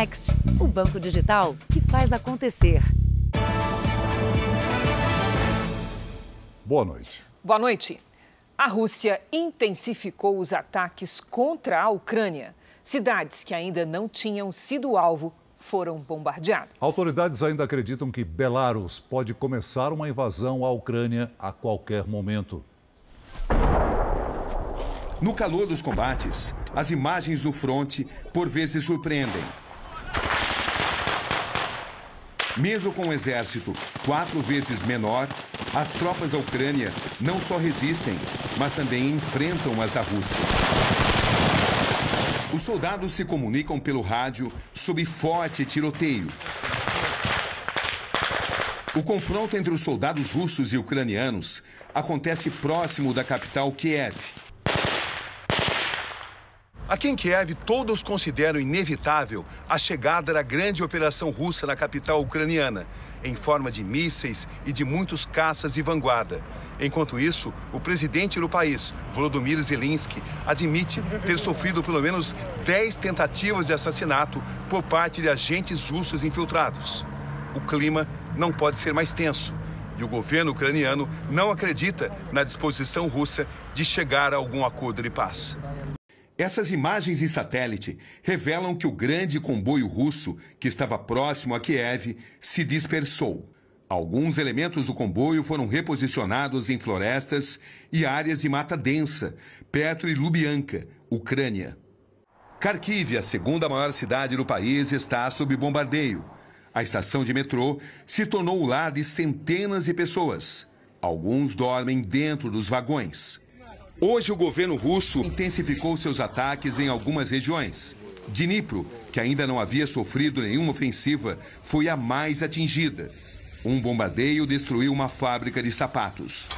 Next, o banco digital que faz acontecer. Boa noite. Boa noite. A Rússia intensificou os ataques contra a Ucrânia. Cidades que ainda não tinham sido alvo foram bombardeadas. Autoridades ainda acreditam que Belarus pode começar uma invasão à Ucrânia a qualquer momento. No calor dos combates, as imagens no fronte por vezes surpreendem. Mesmo com um exército 4 vezes menor, as tropas da Ucrânia não só resistem, mas também enfrentam as da Rússia. Os soldados se comunicam pelo rádio sob forte tiroteio. O confronto entre os soldados russos e ucranianos acontece próximo da capital Kiev. Aqui em Kiev, todos consideram inevitável a chegada da grande operação russa na capital ucraniana, em forma de mísseis e de muitos caças de vanguarda. Enquanto isso, o presidente do país, Volodymyr Zelensky, admite ter sofrido pelo menos 10 tentativas de assassinato por parte de agentes russos infiltrados. O clima não pode ser mais tenso e o governo ucraniano não acredita na disposição russa de chegar a algum acordo de paz. Essas imagens em satélite revelam que o grande comboio russo, que estava próximo a Kiev, se dispersou. Alguns elementos do comboio foram reposicionados em florestas e áreas de mata densa, perto de Lubianka, Ucrânia. Kharkiv, a segunda maior cidade do país, está sob bombardeio. A estação de metrô se tornou o lar de centenas de pessoas. Alguns dormem dentro dos vagões. Hoje, o governo russo intensificou seus ataques em algumas regiões. Dnipro, que ainda não havia sofrido nenhuma ofensiva, foi a mais atingida. Um bombardeio destruiu uma fábrica de sapatos.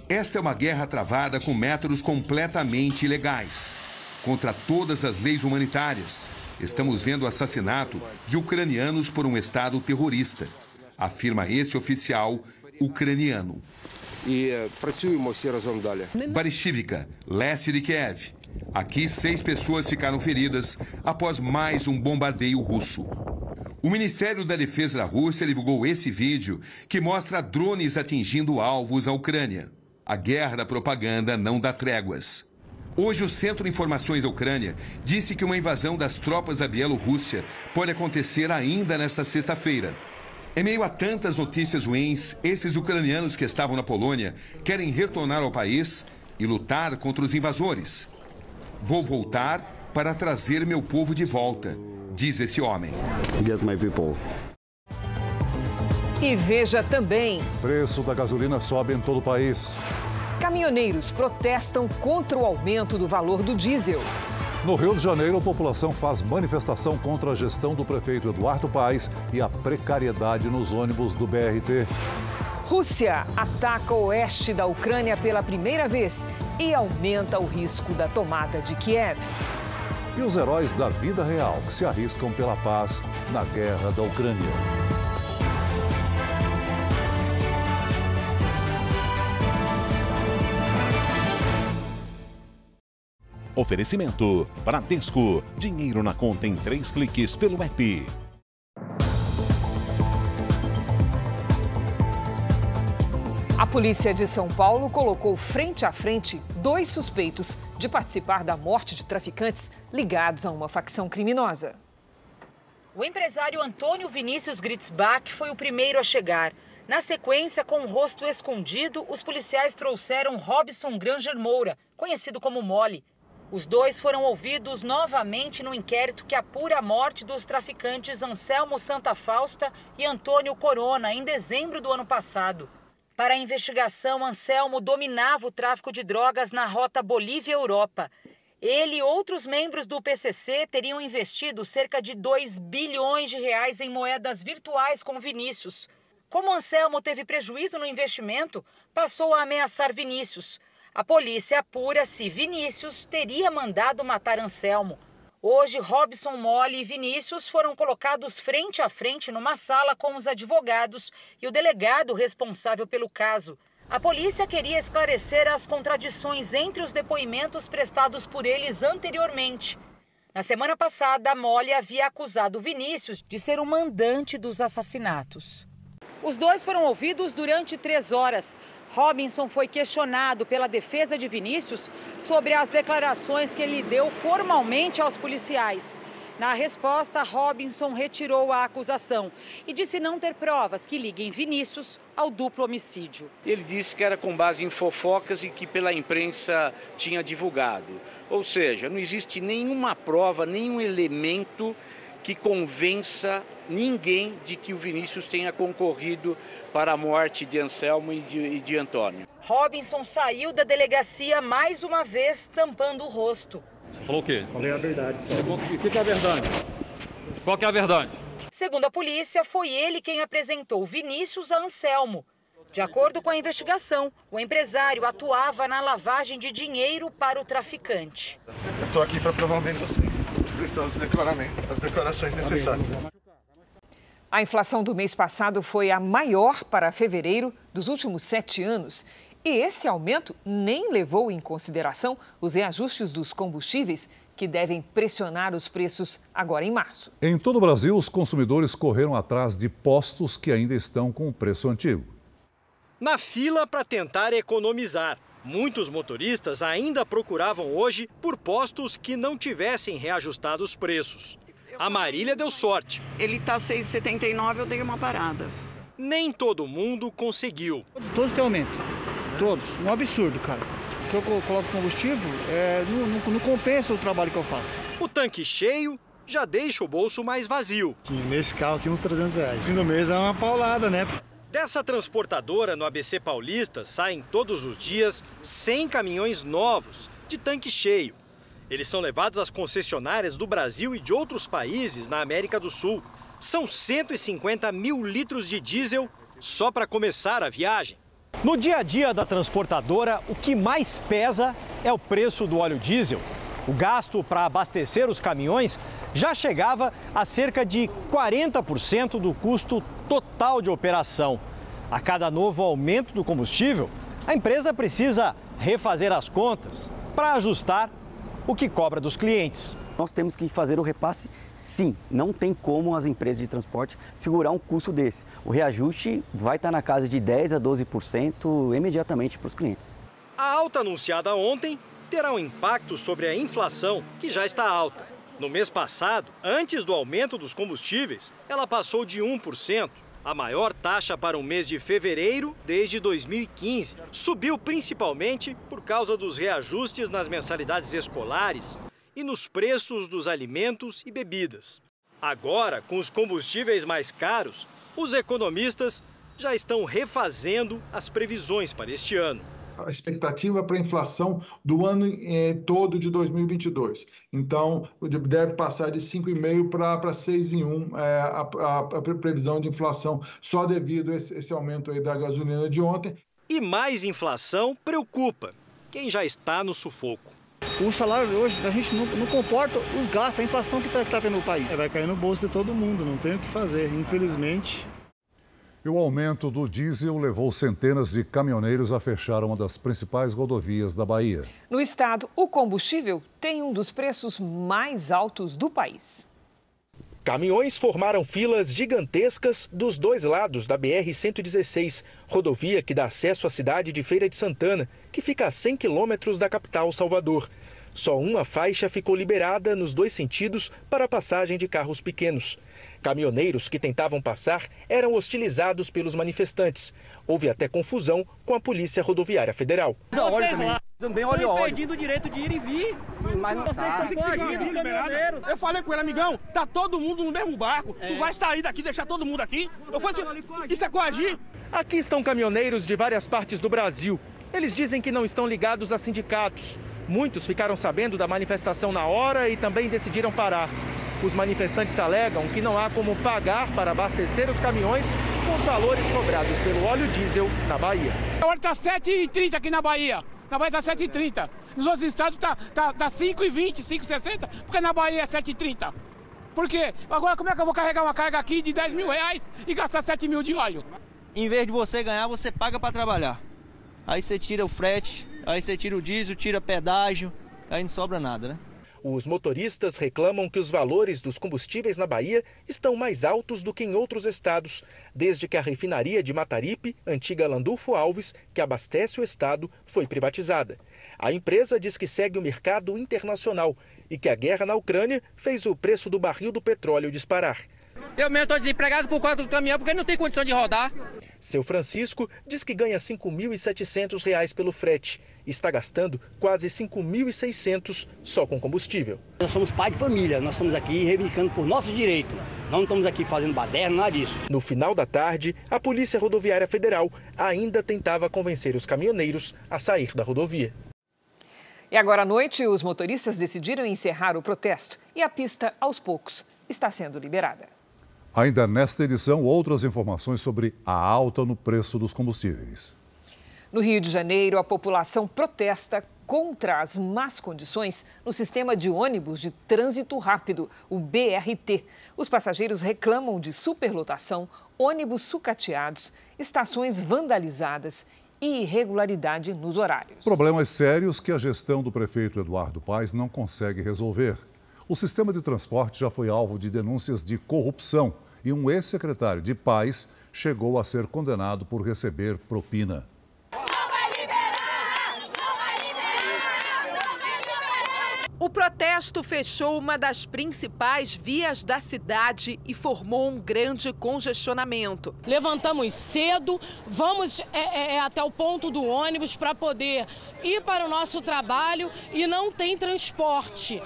Esta é uma guerra travada com métodos completamente ilegais. Contra todas as leis humanitárias, estamos vendo o assassinato de ucranianos por um Estado terrorista, afirma este oficial ucraniano. Barishivka, leste de Kiev. Aqui, 6 pessoas ficaram feridas após mais um bombardeio russo. O Ministério da Defesa da Rússia divulgou esse vídeo que mostra drones atingindo alvos na Ucrânia. A guerra da propaganda não dá tréguas. Hoje, o Centro de Informações da Ucrânia disse que uma invasão das tropas da Bielorrússia pode acontecer ainda nesta sexta-feira. Em meio a tantas notícias ruins, esses ucranianos que estavam na Polônia querem retornar ao país e lutar contra os invasores. Vou voltar para trazer meu povo de volta, diz esse homem. Get my people. E veja também: Preço da gasolina sobe em todo o país. Caminhoneiros protestam contra o aumento do valor do diesel. No Rio de Janeiro, a população faz manifestação contra a gestão do prefeito Eduardo Paes e a precariedade nos ônibus do BRT. Rússia ataca o oeste da Ucrânia pela primeira vez e aumenta o risco da tomada de Kiev. E os heróis da vida real que se arriscam pela paz na guerra da Ucrânia. Oferecimento Bradesco. Dinheiro na conta em 3 cliques pelo app. A polícia de São Paulo colocou frente a frente 2 suspeitos de participar da morte de traficantes ligados a uma facção criminosa. O empresário Antônio Vinícius Gritzbach foi o primeiro a chegar. Na sequência, com o rosto escondido, os policiais trouxeram Robson Granger Moura, conhecido como Mole. Os 2 foram ouvidos novamente no inquérito que apura a morte dos traficantes Anselmo Santa Fausta e Antônio Corona, em dezembro do ano passado. Para a investigação, Anselmo dominava o tráfico de drogas na rota Bolívia-Europa. Ele e outros membros do PCC teriam investido cerca de 2 bilhões de reais em moedas virtuais com Vinícius. Como Anselmo teve prejuízo no investimento, passou a ameaçar Vinícius. A polícia apura se Vinícius teria mandado matar Anselmo. Hoje, Robson, Mole e Vinícius foram colocados frente a frente numa sala com os advogados e o delegado responsável pelo caso. A polícia queria esclarecer as contradições entre os depoimentos prestados por eles anteriormente. Na semana passada, a Mole havia acusado Vinícius de ser o mandante dos assassinatos. Os dois foram ouvidos durante 3 horas. Robinson foi questionado pela defesa de Vinícius sobre as declarações que ele deu formalmente aos policiais. Na resposta, Robinson retirou a acusação e disse não ter provas que liguem Vinícius ao duplo homicídio. Ele disse que era com base em fofocas e que pela imprensa tinha divulgado. Ou seja, não existe nenhuma prova, nenhum elemento que convença ninguém de que o Vinícius tenha concorrido para a morte de Anselmo e de Antônio. Robinson saiu da delegacia mais uma vez, tampando o rosto. Você falou o quê? Falei a verdade. O que é a verdade? Qual que é a verdade? Segundo a polícia, foi ele quem apresentou Vinícius a Anselmo. De acordo com a investigação, o empresário atuava na lavagem de dinheiro para o traficante. Eu estou aqui para provar bem você. Prestando as declarações necessárias. A inflação do mês passado foi a maior para fevereiro dos últimos 7 anos. E esse aumento nem levou em consideração os reajustes dos combustíveis, que devem pressionar os preços agora em março. Em todo o Brasil, os consumidores correram atrás de postos que ainda estão com o preço antigo. Na fila para tentar economizar. Muitos motoristas ainda procuravam hoje por postos que não tivessem reajustado os preços. A Marília deu sorte. Ele está R$ 6,79, eu dei uma parada. Nem todo mundo conseguiu. Todos têm aumento. Todos. Um absurdo, cara. O que eu coloco combustível não compensa o trabalho que eu faço. O tanque cheio já deixa o bolso mais vazio. Nesse carro aqui uns R$300. Fim do mês é uma paulada, né? Dessa transportadora no ABC Paulista saem todos os dias 100 caminhões novos de tanque cheio. Eles são levados às concessionárias do Brasil e de outros países na América do Sul. São 150 mil litros de diesel só para começar a viagem. No dia a dia da transportadora, o que mais pesa é o preço do óleo diesel. O gasto para abastecer os caminhões já chegava a cerca de 40% do custo total de operação. A cada novo aumento do combustível, a empresa precisa refazer as contas para ajustar o que cobra dos clientes. Nós temos que fazer o repasse, sim. Não tem como as empresas de transporte segurar um custo desse. O reajuste vai estar na casa de 10% a 12% imediatamente para os clientes. A alta anunciada ontem terá um impacto sobre a inflação, que já está alta. No mês passado, antes do aumento dos combustíveis, ela passou de 1%. A maior taxa para o mês de fevereiro desde 2015. Subiu principalmente por causa dos reajustes nas mensalidades escolares e nos preços dos alimentos e bebidas. Agora, com os combustíveis mais caros, os economistas já estão refazendo as previsões para este ano. A expectativa para a inflação do ano todo de 2022. Então, deve passar de 5,5% para 6,1% a previsão de inflação, só devido a esse aumento aí da gasolina de ontem. E mais inflação preocupa quem já está no sufoco. O salário hoje da gente não comporta os gastos, a inflação que está tendo no país. Vai cair no bolso de todo mundo, não tem o que fazer, infelizmente. E o aumento do diesel levou centenas de caminhoneiros a fechar uma das principais rodovias da Bahia. No estado, o combustível tem um dos preços mais altos do país. Caminhões formaram filas gigantescas dos dois lados da BR-116, rodovia que dá acesso à cidade de Feira de Santana, que fica a 100 quilômetros da capital, Salvador. Só uma faixa ficou liberada nos dois sentidos para a passagem de carros pequenos. Caminhoneiros que tentavam passar eram hostilizados pelos manifestantes. Houve até confusão com a Polícia Rodoviária Federal. Também estão pedindo o direito de ir e vir. Sim, mas não sabe. Eu falei com ele, amigão, tá todo mundo no mesmo barco. Tu vai sair daqui, deixar todo mundo aqui? Eu falei assim, isso é coagir? Aqui estão caminhoneiros de várias partes do Brasil. Eles dizem que não estão ligados a sindicatos. Muitos ficaram sabendo da manifestação na hora e também decidiram parar. Os manifestantes alegam que não há como pagar para abastecer os caminhões com os valores cobrados pelo óleo diesel na Bahia. Agora está 7,30 aqui na Bahia. Na Bahia está 7,30. Nos outros estados está 5,20, 5,60, porque na Bahia é 7,30. Por quê? Agora como é que eu vou carregar uma carga aqui de 10 mil reais e gastar 7 mil de óleo? Em vez de você ganhar, você paga para trabalhar. Aí você tira o frete, aí você tira o diesel, tira pedágio, aí não sobra nada, né? Os motoristas reclamam que os valores dos combustíveis na Bahia estão mais altos do que em outros estados, desde que a refinaria de Mataripe, antiga Landulfo Alves, que abastece o estado, foi privatizada. A empresa diz que segue o mercado internacional e que a guerra na Ucrânia fez o preço do barril do petróleo disparar. Eu mesmo estou desempregado por conta do caminhão porque não tem condição de rodar. Seu Francisco diz que ganha R$ 5.700 pelo frete e está gastando quase R$ 5.600 só com combustível. Nós somos pai de família, nós estamos aqui reivindicando por nosso direito. Não estamos aqui fazendo baderna, nada disso. No final da tarde, a Polícia Rodoviária Federal ainda tentava convencer os caminhoneiros a sair da rodovia. E agora à noite, os motoristas decidiram encerrar o protesto e a pista, aos poucos, está sendo liberada. Ainda nesta edição, outras informações sobre a alta no preço dos combustíveis. No Rio de Janeiro, a população protesta contra as más condições no sistema de ônibus de trânsito rápido, o BRT. Os passageiros reclamam de superlotação, ônibus sucateados, estações vandalizadas e irregularidade nos horários. Problemas sérios que a gestão do prefeito Eduardo Paes não consegue resolver. O sistema de transporte já foi alvo de denúncias de corrupção e um ex-secretário de Paes chegou a ser condenado por receber propina. O protesto fechou uma das principais vias da cidade e formou um grande congestionamento. Levantamos cedo, vamos até o ponto do ônibus para poder ir para o nosso trabalho e não tem transporte.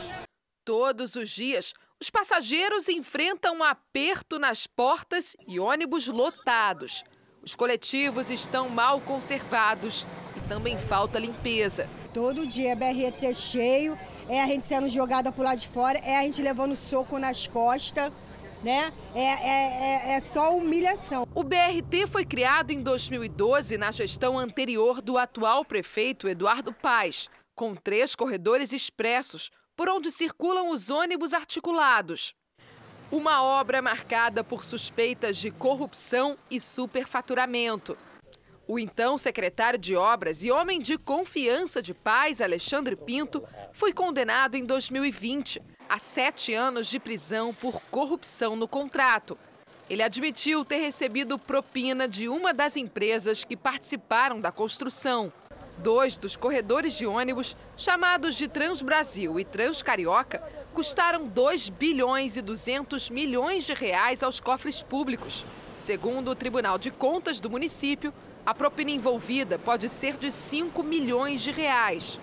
Todos os dias, os passageiros enfrentam um aperto nas portas e ônibus lotados. Os coletivos estão mal conservados e também falta limpeza. Todo dia é BRT cheio, é a gente sendo jogada por lá de fora, é a gente levando soco nas costas, né? É só humilhação. O BRT foi criado em 2012 na gestão anterior do atual prefeito Eduardo Paes, com 3 corredores expressos, por onde circulam os ônibus articulados. Uma obra marcada por suspeitas de corrupção e superfaturamento. O então secretário de Obras e homem de confiança de Paes, Alexandre Pinto, foi condenado em 2020 a 7 anos de prisão por corrupção no contrato. Ele admitiu ter recebido propina de uma das empresas que participaram da construção. 2 dos corredores de ônibus, chamados de Transbrasil e Transcarioca, custaram 2 bilhões e 200 milhões de reais aos cofres públicos. Segundo o Tribunal de Contas do município, a propina envolvida pode ser de 5 milhões de reais.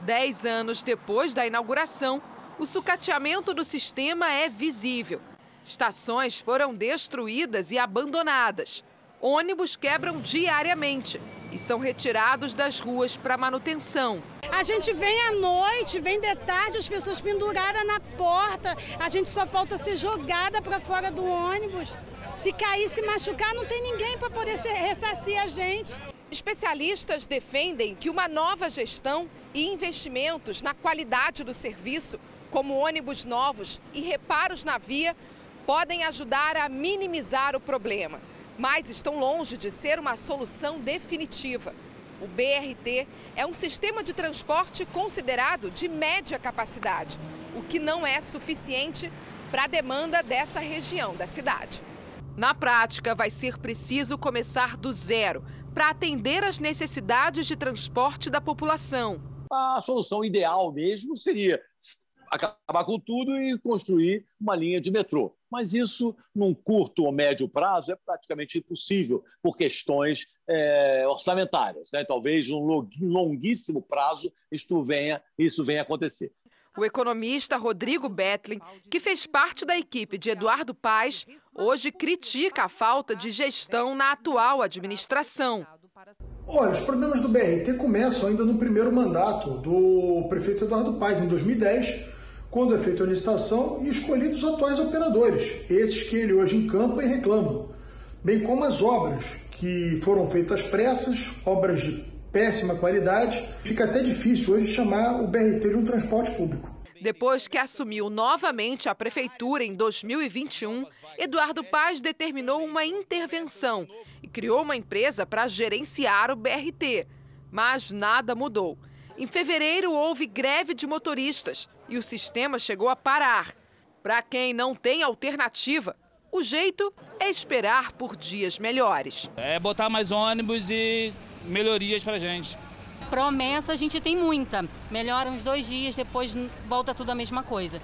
10 anos depois da inauguração, o sucateamento do sistema é visível. Estações foram destruídas e abandonadas. Ônibus quebram diariamente e são retirados das ruas para manutenção. A gente vem à noite, vem de tarde, as pessoas penduradas na porta. A gente só falta ser jogada para fora do ônibus. Se cair, se machucar, não tem ninguém para poder ressarcir a gente. Especialistas defendem que uma nova gestão e investimentos na qualidade do serviço, como ônibus novos e reparos na via, podem ajudar a minimizar o problema. Mas estão longe de ser uma solução definitiva. O BRT é um sistema de transporte considerado de média capacidade, o que não é suficiente para a demanda dessa região da cidade. Na prática, vai ser preciso começar do zero para atender às necessidades de transporte da população. A solução ideal mesmo seria acabar com tudo e construir uma linha de metrô. Mas isso, num curto ou médio prazo, é praticamente impossível por questões orçamentárias, né? Talvez num longuíssimo prazo isso venha a acontecer. O economista Rodrigo Betlin, que fez parte da equipe de Eduardo Paes, hoje critica a falta de gestão na atual administração. Olha, os problemas do BRT começam ainda no primeiro mandato do prefeito Eduardo Paes, em 2010, quando é feita a licitação e escolhidos os atuais operadores, esses que ele hoje encampa e reclama, bem como as obras que foram feitas às pressas, obras de péssima qualidade. Fica até difícil hoje chamar o BRT de um transporte público. Depois que assumiu novamente a prefeitura em 2021, Eduardo Paes determinou uma intervenção e criou uma empresa para gerenciar o BRT. Mas nada mudou. Em fevereiro, houve greve de motoristas e o sistema chegou a parar. Para quem não tem alternativa, o jeito é esperar por dias melhores. É botar mais ônibus e melhorias para a gente. Promessa a gente tem muita. Melhora uns 2 dias, depois volta tudo a mesma coisa.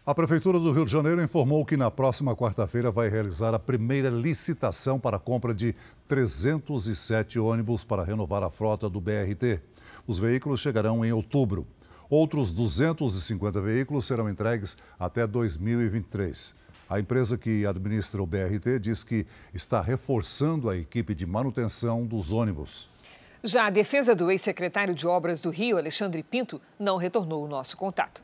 A Prefeitura do Rio de Janeiro informou que na próxima quarta-feira vai realizar a primeira licitação para a compra de 307 ônibus para renovar a frota do BRT. Os veículos chegarão em outubro. Outros 250 veículos serão entregues até 2023. A empresa que administra o BRT diz que está reforçando a equipe de manutenção dos ônibus. Já a defesa do ex-secretário de Obras do Rio, Alexandre Pinto, não retornou o nosso contato.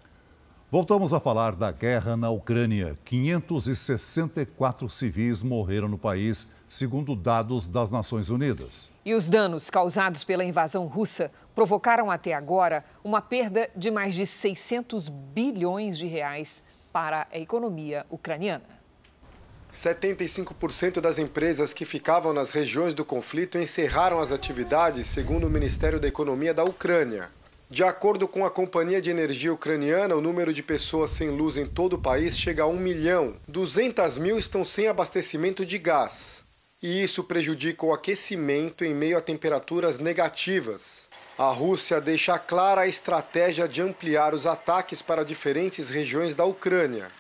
Voltamos a falar da guerra na Ucrânia. 564 civis morreram no país, segundo dados das Nações Unidas. E os danos causados pela invasão russa provocaram até agora uma perda de mais de 600 bilhões de reais para a economia ucraniana. 75% das empresas que ficavam nas regiões do conflito encerraram as atividades, segundo o Ministério da Economia da Ucrânia. De acordo com a Companhia de Energia Ucraniana, o número de pessoas sem luz em todo o país chega a 1 milhão. 200 mil estão sem abastecimento de gás. E isso prejudica o aquecimento em meio a temperaturas negativas. A Rússia deixa clara a estratégia de ampliar os ataques para diferentes regiões da Ucrânia.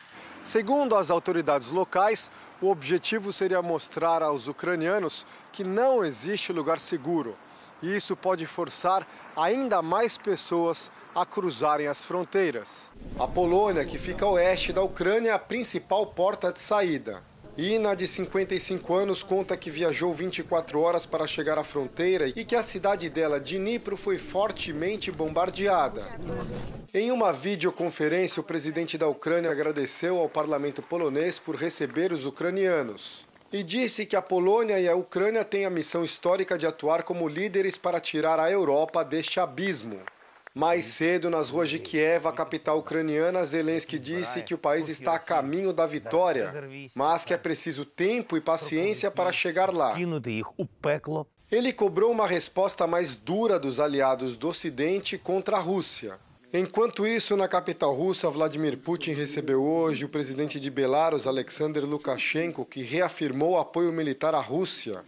Segundo as autoridades locais, o objetivo seria mostrar aos ucranianos que não existe lugar seguro. E isso pode forçar ainda mais pessoas a cruzarem as fronteiras. A Polônia, que fica a oeste da Ucrânia, é a principal porta de saída. Ina, de 55 anos, conta que viajou 24 horas para chegar à fronteira e que a cidade dela, Dnipro, foi fortemente bombardeada. Em uma videoconferência, o presidente da Ucrânia agradeceu ao parlamento polonês por receber os ucranianos. E disse que a Polônia e a Ucrânia têm a missão histórica de atuar como líderes para tirar a Europa deste abismo. Mais cedo, nas ruas de Kiev, a capital ucraniana, Zelensky disse que o país está a caminho da vitória, mas que é preciso tempo e paciência para chegar lá. Ele cobrou uma resposta mais dura dos aliados do Ocidente contra a Rússia. Enquanto isso, na capital russa, Vladimir Putin recebeu hoje o presidente de Belarus, Alexander Lukashenko, que reafirmou o apoio militar à Rússia.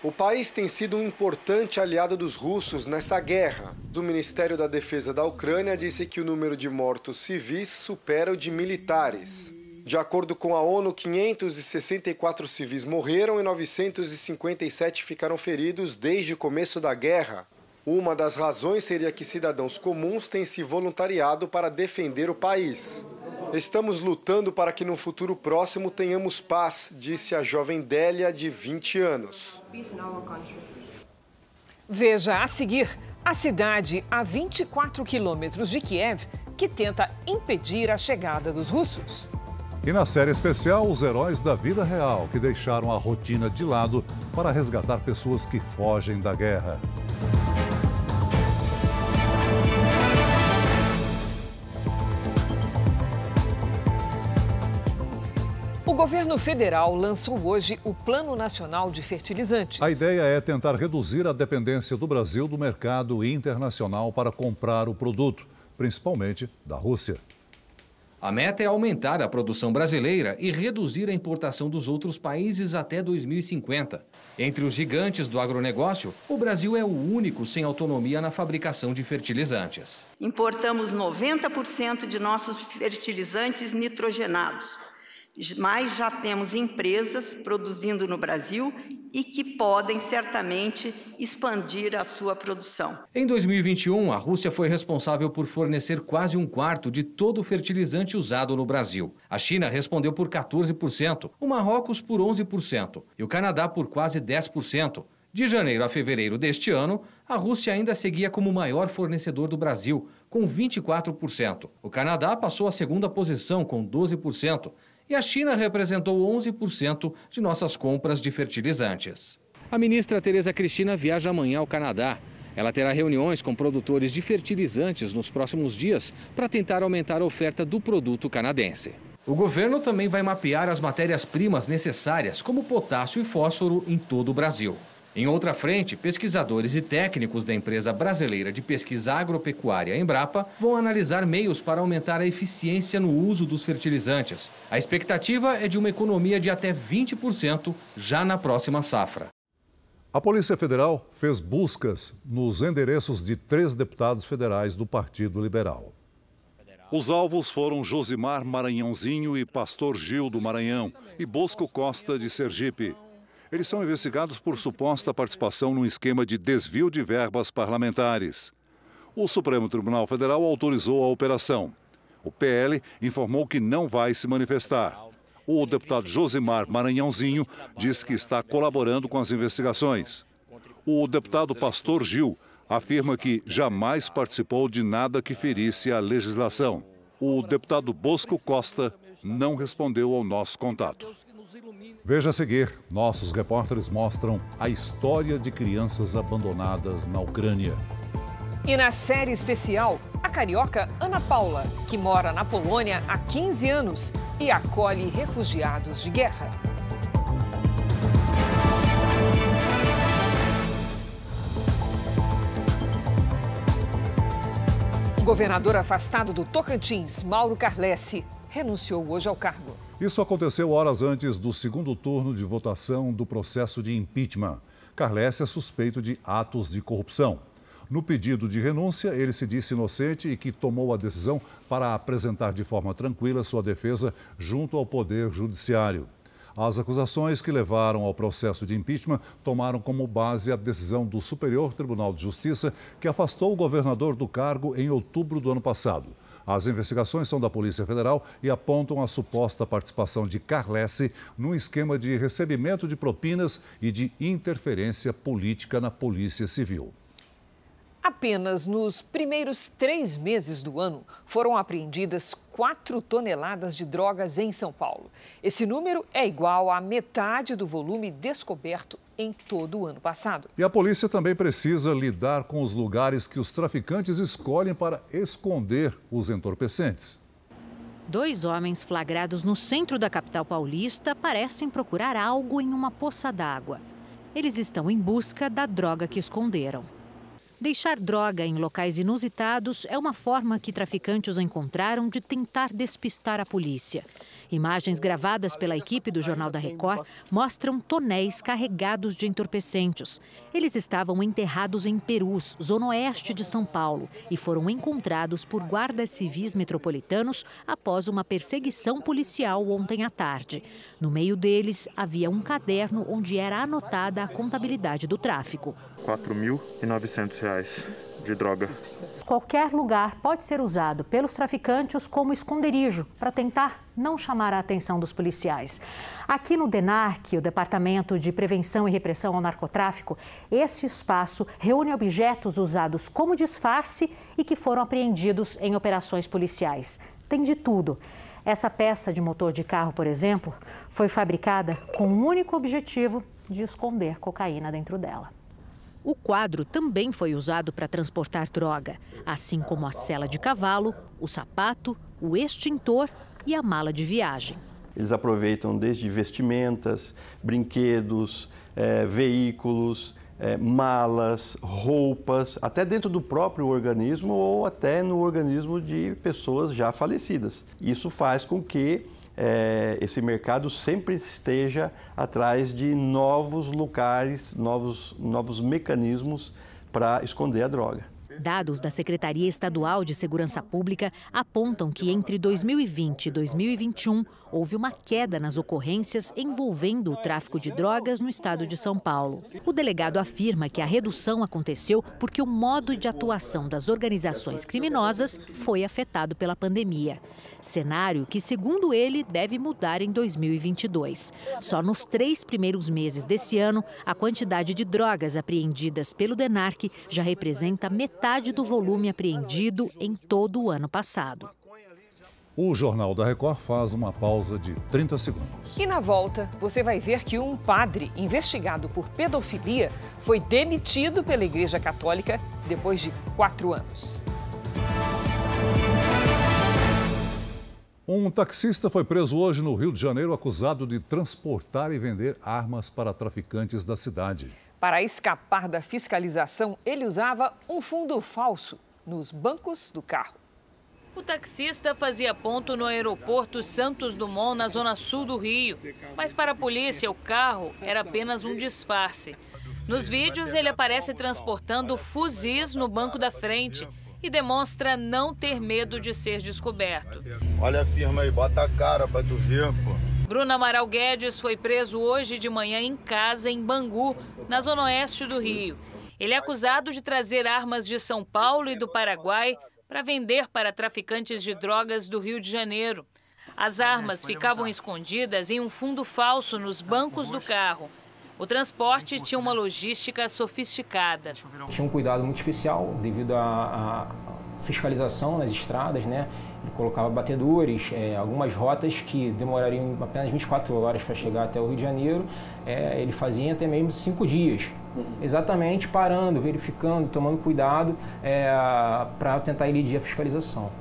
O país tem sido um importante aliado dos russos nessa guerra. O Ministério da Defesa da Ucrânia disse que o número de mortos civis supera o de militares. De acordo com a ONU, 564 civis morreram e 957 ficaram feridos desde o começo da guerra. Uma das razões seria que cidadãos comuns têm se voluntariado para defender o país. Estamos lutando para que no futuro próximo tenhamos paz, disse a jovem Délia, de 20 anos. Veja a seguir a cidade a 24 quilômetros de Kiev que tenta impedir a chegada dos russos. E na série especial, os heróis da vida real que deixaram a rotina de lado para resgatar pessoas que fogem da guerra. O governo federal lançou hoje o Plano Nacional de Fertilizantes. A ideia é tentar reduzir a dependência do Brasil do mercado internacional para comprar o produto, principalmente da Rússia. A meta é aumentar a produção brasileira e reduzir a importação dos outros países até 2050. Entre os gigantes do agronegócio, o Brasil é o único sem autonomia na fabricação de fertilizantes. Importamos 90% de nossos fertilizantes nitrogenados, mas já temos empresas produzindo no Brasil e que podem certamente expandir a sua produção. Em 2021, a Rússia foi responsável por fornecer quase 1/4 de todo o fertilizante usado no Brasil. A China respondeu por 14%, o Marrocos por 11% e o Canadá por quase 10%. De janeiro a fevereiro deste ano, a Rússia ainda seguia como o maior fornecedor do Brasil, com 24%. O Canadá passou à segunda posição, com 12%. E a China representou 11% de nossas compras de fertilizantes. A ministra Tereza Cristina viaja amanhã ao Canadá. Ela terá reuniões com produtores de fertilizantes nos próximos dias para tentar aumentar a oferta do produto canadense. O governo também vai mapear as matérias-primas necessárias, como potássio e fósforo, em todo o Brasil. Em outra frente, pesquisadores e técnicos da empresa brasileira de pesquisa agropecuária Embrapa vão analisar meios para aumentar a eficiência no uso dos fertilizantes. A expectativa é de uma economia de até 20% já na próxima safra. A Polícia Federal fez buscas nos endereços de 3 deputados federais do Partido Liberal. Os alvos foram Josimar Maranhãozinho e Pastor Gil do Maranhão e Bosco Costa de Sergipe. Eles são investigados por suposta participação num esquema de desvio de verbas parlamentares. O Supremo Tribunal Federal autorizou a operação. O PL informou que não vai se manifestar. O deputado Josimar Maranhãozinho diz que está colaborando com as investigações. O deputado Pastor Gil afirma que jamais participou de nada que ferisse a legislação. O deputado Bosco Costa não respondeu ao nosso contato. Veja a seguir, nossos repórteres mostram a história de crianças abandonadas na Ucrânia. E na série especial, a carioca Ana Paula, que mora na Polônia há 15 anos e acolhe refugiados de guerra. O governador afastado do Tocantins, Mauro Carlesse, renunciou hoje ao cargo. Isso aconteceu horas antes do segundo turno de votação do processo de impeachment. Carlesse é suspeito de atos de corrupção. No pedido de renúncia, ele se disse inocente e que tomou a decisão para apresentar de forma tranquila sua defesa junto ao Poder Judiciário. As acusações que levaram ao processo de impeachment tomaram como base a decisão do Superior Tribunal de Justiça, que afastou o governador do cargo em outubro do ano passado. As investigações são da Polícia Federal e apontam a suposta participação de Carlesse num esquema de recebimento de propinas e de interferência política na Polícia Civil. Apenas nos primeiros 3 meses do ano foram apreendidas 4 toneladas de drogas em São Paulo. Esse número é igual à metade do volume descoberto em todo o ano passado. E a polícia também precisa lidar com os lugares que os traficantes escolhem para esconder os entorpecentes. 2 homens flagrados no centro da capital paulista parecem procurar algo em uma poça d'água. Eles estão em busca da droga que esconderam. Deixar droga em locais inusitados é uma forma que traficantes encontraram de tentar despistar a polícia. Imagens gravadas pela equipe do Jornal da Record mostram tonéis carregados de entorpecentes. Eles estavam enterrados em Perus, zona oeste de São Paulo, e foram encontrados por guardas civis metropolitanos após uma perseguição policial ontem à tarde. No meio deles, havia um caderno onde era anotada a contabilidade do tráfico. R$ 4.900 de droga. Qualquer lugar pode ser usado pelos traficantes como esconderijo para tentar não chamar a atenção dos policiais. Aqui no DENARC, o Departamento de Prevenção e Repressão ao Narcotráfico, esse espaço reúne objetos usados como disfarce e que foram apreendidos em operações policiais. Tem de tudo. Essa peça de motor de carro, por exemplo, foi fabricada com o único objetivo de esconder cocaína dentro dela. O quadro também foi usado para transportar droga, assim como a sela de cavalo, o sapato, o extintor e a mala de viagem. Eles aproveitam desde vestimentas, brinquedos, veículos, malas, roupas, até dentro do próprio organismo ou até no organismo de pessoas já falecidas. Isso faz com que esse mercado sempre esteja atrás de novos locais, novos mecanismos para esconder a droga. Dados da Secretaria Estadual de Segurança Pública apontam que entre 2020 e 2021 houve uma queda nas ocorrências envolvendo o tráfico de drogas no estado de São Paulo. O delegado afirma que a redução aconteceu porque o modo de atuação das organizações criminosas foi afetado pela pandemia. Cenário que, segundo ele, deve mudar em 2022. Só nos 3 primeiros meses desse ano, a quantidade de drogas apreendidas pelo DENARC já representa metade do volume apreendido em todo o ano passado. O Jornal da Record faz uma pausa de 30 segundos. E na volta, você vai ver que um padre investigado por pedofilia foi demitido pela Igreja Católica depois de 4 anos. Um taxista foi preso hoje no Rio de Janeiro acusado de transportar e vender armas para traficantes da cidade. Para escapar da fiscalização, ele usava um fundo falso nos bancos do carro. O taxista fazia ponto no aeroporto Santos Dumont, na zona sul do Rio. Mas para a polícia, o carro era apenas um disfarce. Nos vídeos, ele aparece transportando fuzis no banco da frente e demonstra não ter medo de ser descoberto. Olha a firma aí, bota a cara pra tu ver, pô. Bruno Amaral Guedes foi preso hoje de manhã em casa, em Bangu, na zona oeste do Rio. Ele é acusado de trazer armas de São Paulo e do Paraguai para vender para traficantes de drogas do Rio de Janeiro. As armas ficavam escondidas em um fundo falso nos bancos do carro. O transporte tinha uma logística sofisticada. Tinha um cuidado muito especial devido à fiscalização nas estradas, né? Ele colocava batedores, algumas rotas que demorariam apenas 24 horas para chegar até o Rio de Janeiro, ele fazia até mesmo 5 dias. Exatamente parando, verificando, tomando cuidado para tentar elidir a fiscalização.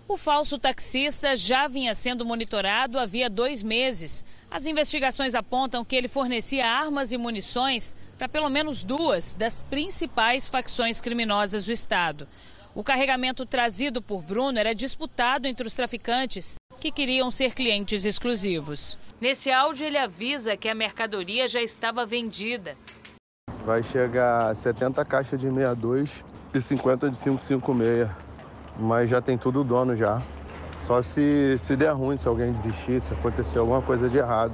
O falso taxista já vinha sendo monitorado havia 2 meses. As investigações apontam que ele fornecia armas e munições para pelo menos 2 das principais facções criminosas do estado. O carregamento trazido por Bruno era disputado entre os traficantes, que queriam ser clientes exclusivos. Nesse áudio, ele avisa que a mercadoria já estava vendida. Vai chegar 70 caixas de 62 e 50 de 556. Mas já tem tudo dono já. Só se der ruim, se alguém desistir, se acontecer alguma coisa de errado.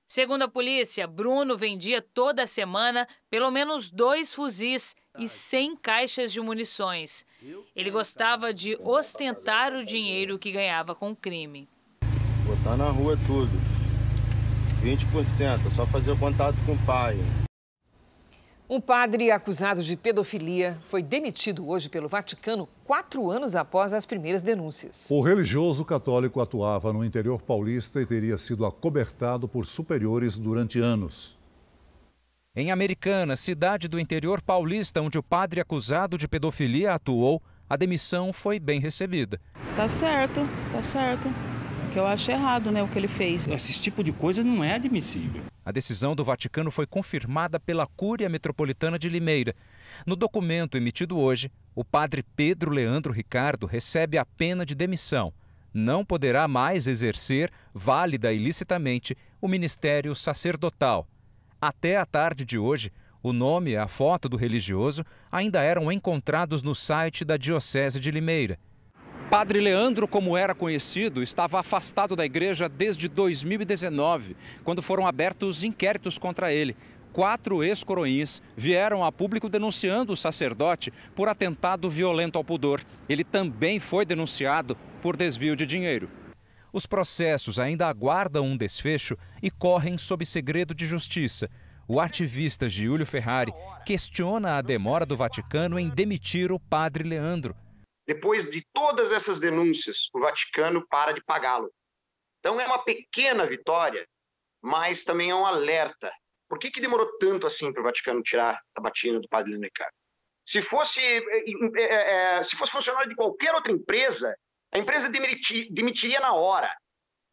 Segundo a polícia, Bruno vendia toda semana pelo menos 2 fuzis e 100 caixas de munições. Ele gostava de ostentar o dinheiro que ganhava com o crime. Botar na rua tudo. 20%, só fazer o contato com o pai. Um padre acusado de pedofilia foi demitido hoje pelo Vaticano 4 anos após as primeiras denúncias. O religioso católico atuava no interior paulista e teria sido acobertado por superiores durante anos. Em Americana, cidade do interior paulista, onde o padre acusado de pedofilia atuou, a demissão foi bem recebida. Tá certo. Que eu acho errado, né, o que ele fez. Esse tipo de coisa não é admissível. A decisão do Vaticano foi confirmada pela Cúria Metropolitana de Limeira. No documento emitido hoje, o padre Pedro Leandro Ricardo recebe a pena de demissão. Não poderá mais exercer, válida e licitamente, o ministério sacerdotal. Até a tarde de hoje, o nome e a foto do religioso ainda eram encontrados no site da Diocese de Limeira. Padre Leandro, como era conhecido, estava afastado da igreja desde 2019, quando foram abertos inquéritos contra ele. 4 ex-coroinhas vieram a público denunciando o sacerdote por atentado violento ao pudor. Ele também foi denunciado por desvio de dinheiro. Os processos ainda aguardam um desfecho e correm sob segredo de justiça. O ativista Giulio Ferrari questiona a demora do Vaticano em demitir o padre Leandro. Depois de todas essas denúncias, o Vaticano para de pagá-lo. Então é uma pequena vitória, mas também é um alerta. Por que demorou tanto assim para o Vaticano tirar a batina do padre Leandro Ricardo? Se fosse funcionário de qualquer outra empresa, a empresa demitiria na hora.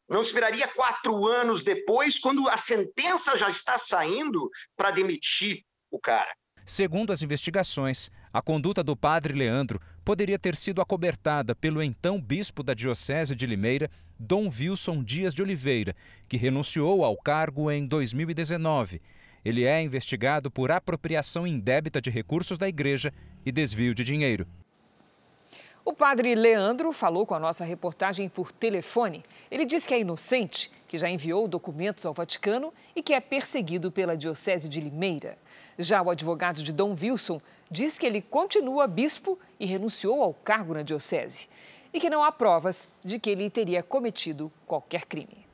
Não esperaria 4 anos depois, quando a sentença já está saindo, para demitir o cara. Segundo as investigações, a conduta do padre Leandro poderia ter sido acobertada pelo então bispo da Diocese de Limeira, Dom Wilson Dias de Oliveira, que renunciou ao cargo em 2019. Ele é investigado por apropriação indébita de recursos da igreja e desvio de dinheiro. O padre Leandro falou com a nossa reportagem por telefone. Ele diz que é inocente, que já enviou documentos ao Vaticano e que é perseguido pela Diocese de Limeira. Já o advogado de Dom Wilson diz que ele continua bispo e renunciou ao cargo na diocese e que não há provas de que ele teria cometido qualquer crime.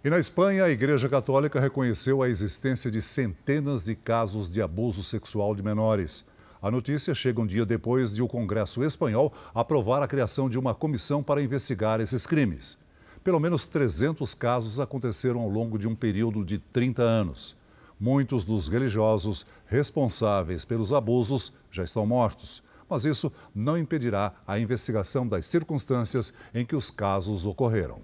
E na Espanha, a Igreja Católica reconheceu a existência de centenas de casos de abuso sexual de menores. A notícia chega um dia depois de o Congresso espanhol aprovar a criação de uma comissão para investigar esses crimes. Pelo menos 300 casos aconteceram ao longo de um período de 30 anos. Muitos dos religiosos responsáveis pelos abusos já estão mortos, mas isso não impedirá a investigação das circunstâncias em que os casos ocorreram.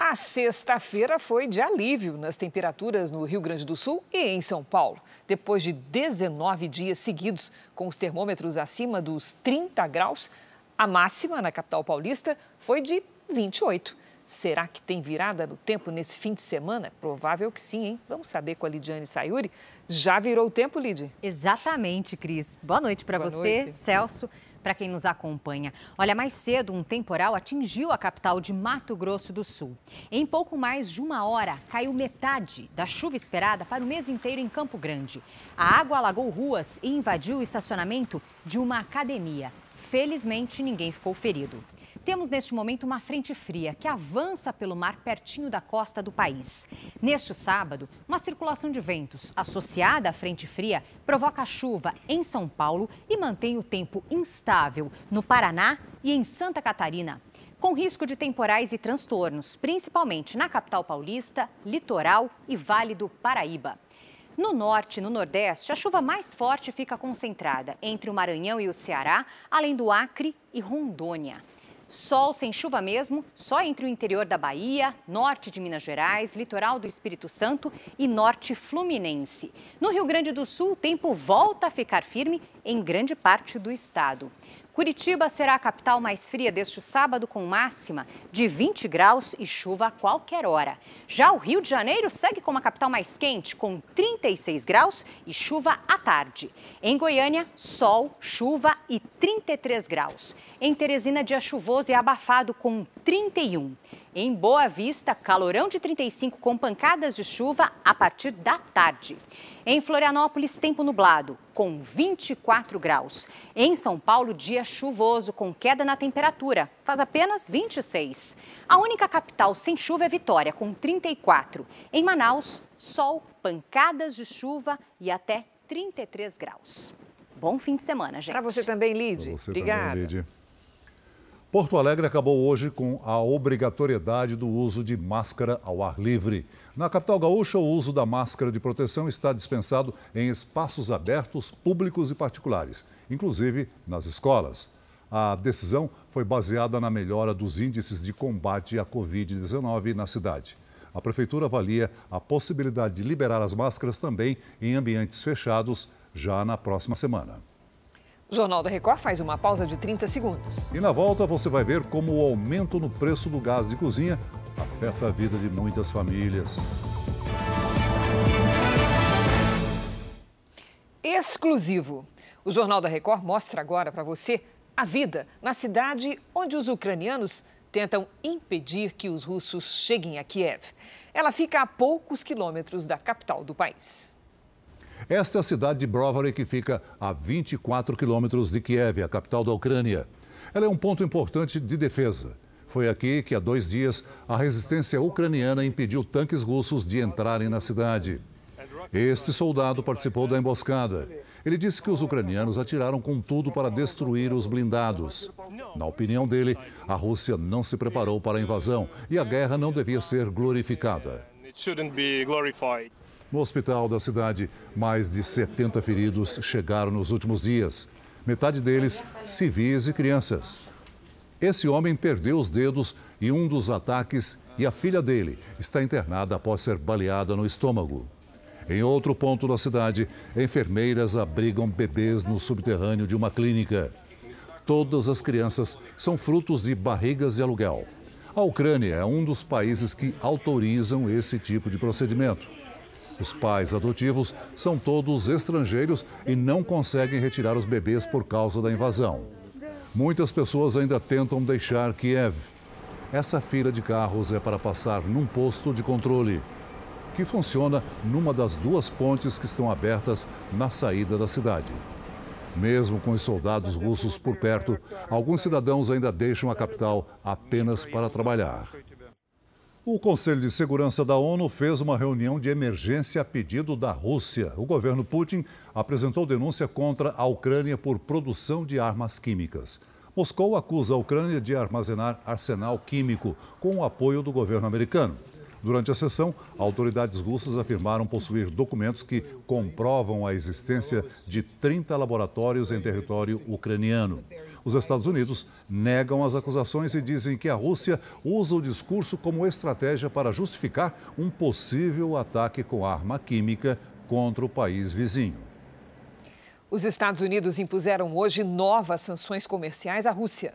A sexta-feira foi de alívio nas temperaturas no Rio Grande do Sul e em São Paulo. Depois de 19 dias seguidos com os termômetros acima dos 30 graus, a máxima na capital paulista foi de 28. Será que tem virada no tempo nesse fim de semana? Provável que sim, hein? Vamos saber com a Lidiane Sayuri. Já virou o tempo, Lid? Exatamente, Cris. Boa noite para você, noite. Celso, para quem nos acompanha. Olha, mais cedo um temporal atingiu a capital de Mato Grosso do Sul. Em pouco mais de uma hora, caiu metade da chuva esperada para o mês inteiro em Campo Grande. A água alagou ruas e invadiu o estacionamento de uma academia. Felizmente, ninguém ficou ferido. Temos neste momento uma frente fria que avança pelo mar pertinho da costa do país. Neste sábado, uma circulação de ventos associada à frente fria provoca chuva em São Paulo e mantém o tempo instável no Paraná e em Santa Catarina, com risco de temporais e transtornos, principalmente na capital paulista, litoral e Vale do Paraíba. No norte e no nordeste, a chuva mais forte fica concentrada entre o Maranhão e o Ceará, além do Acre e Rondônia. Sol sem chuva mesmo, só entre o interior da Bahia, norte de Minas Gerais, litoral do Espírito Santo e norte fluminense. No Rio Grande do Sul, o tempo volta a ficar firme em grande parte do estado. Curitiba será a capital mais fria deste sábado, com máxima de 20 graus e chuva a qualquer hora. Já o Rio de Janeiro segue como a capital mais quente, com 36 graus e chuva à tarde. Em Goiânia, sol, chuva e 33 graus. Em Teresina, dia chuvoso e abafado, com 31. Em Boa Vista, calorão de 35 com pancadas de chuva a partir da tarde. Em Florianópolis, tempo nublado, com 24 graus. Em São Paulo, dia chuvoso, com queda na temperatura, faz apenas 26. A única capital sem chuva é Vitória, com 34. Em Manaus, sol, pancadas de chuva e até 33 graus. Bom fim de semana, gente. Para você também, Lid. Obrigada. Também, Lid. Porto Alegre acabou hoje com a obrigatoriedade do uso de máscara ao ar livre. Na capital gaúcha, o uso da máscara de proteção está dispensado em espaços abertos, públicos e particulares, inclusive nas escolas. A decisão foi baseada na melhora dos índices de combate à Covid-19 na cidade. A prefeitura avalia a possibilidade de liberar as máscaras também em ambientes fechados já na próxima semana. O Jornal da Record faz uma pausa de 30 segundos. E na volta você vai ver como o aumento no preço do gás de cozinha afeta a vida de muitas famílias. Exclusivo. O Jornal da Record mostra agora para você a vida na cidade onde os ucranianos tentam impedir que os russos cheguem a Kiev. Ela fica a poucos quilômetros da capital do país. Esta é a cidade de Brovary, que fica a 24 quilômetros de Kiev, a capital da Ucrânia. Ela é um ponto importante de defesa. Foi aqui que, há 2 dias, a resistência ucraniana impediu tanques russos de entrarem na cidade. Este soldado participou da emboscada. Ele disse que os ucranianos atiraram com tudo para destruir os blindados. Na opinião dele, a Rússia não se preparou para a invasão e a guerra não devia ser glorificada. No hospital da cidade, mais de 70 feridos chegaram nos últimos dias. Metade deles, civis e crianças. Esse homem perdeu os dedos em um dos ataques e a filha dele está internada após ser baleada no estômago. Em outro ponto da cidade, enfermeiras abrigam bebês no subterrâneo de uma clínica. Todas as crianças são frutos de barrigas de aluguel. A Ucrânia é um dos países que autorizam esse tipo de procedimento. Os pais adotivos são todos estrangeiros e não conseguem retirar os bebês por causa da invasão. Muitas pessoas ainda tentam deixar Kiev. Essa fila de carros é para passar num posto de controle, que funciona numa das 2 pontes que estão abertas na saída da cidade. Mesmo com os soldados russos por perto, alguns cidadãos ainda deixam a capital apenas para trabalhar. O Conselho de Segurança da ONU fez uma reunião de emergência a pedido da Rússia. O governo Putin apresentou denúncia contra a Ucrânia por produção de armas químicas. Moscou acusa a Ucrânia de armazenar arsenal químico com o apoio do governo americano. Durante a sessão, autoridades russas afirmaram possuir documentos que comprovam a existência de 30 laboratórios em território ucraniano. Os Estados Unidos negam as acusações e dizem que a Rússia usa o discurso como estratégia para justificar um possível ataque com arma química contra o país vizinho. Os Estados Unidos impuseram hoje novas sanções comerciais à Rússia.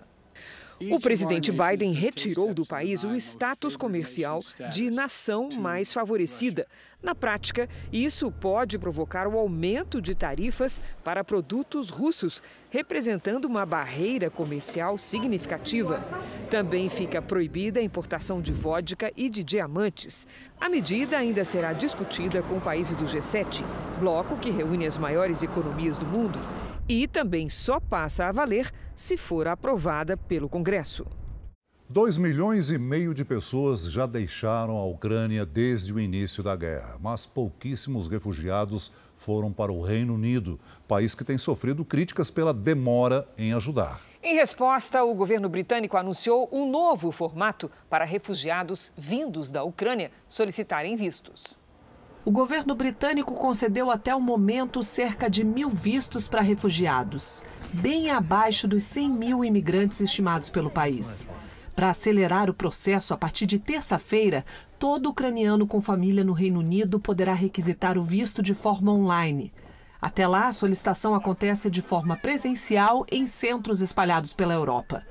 O presidente Biden retirou do país o status comercial de nação mais favorecida. Na prática, isso pode provocar o aumento de tarifas para produtos russos, representando uma barreira comercial significativa. Também fica proibida a importação de vodka e de diamantes. A medida ainda será discutida com países do G7, bloco que reúne as maiores economias do mundo. E também só passa a valer se for aprovada pelo Congresso. 2,5 milhões de pessoas já deixaram a Ucrânia desde o início da guerra, mas pouquíssimos refugiados foram para o Reino Unido, país que tem sofrido críticas pela demora em ajudar. Em resposta, o governo britânico anunciou um novo formato para refugiados vindos da Ucrânia solicitarem vistos. O governo britânico concedeu até o momento cerca de 1.000 vistos para refugiados, bem abaixo dos 100 mil imigrantes estimados pelo país. Para acelerar o processo, a partir de terça-feira, todo ucraniano com família no Reino Unido poderá requisitar o visto de forma online. Até lá, a solicitação acontece de forma presencial em centros espalhados pela Europa.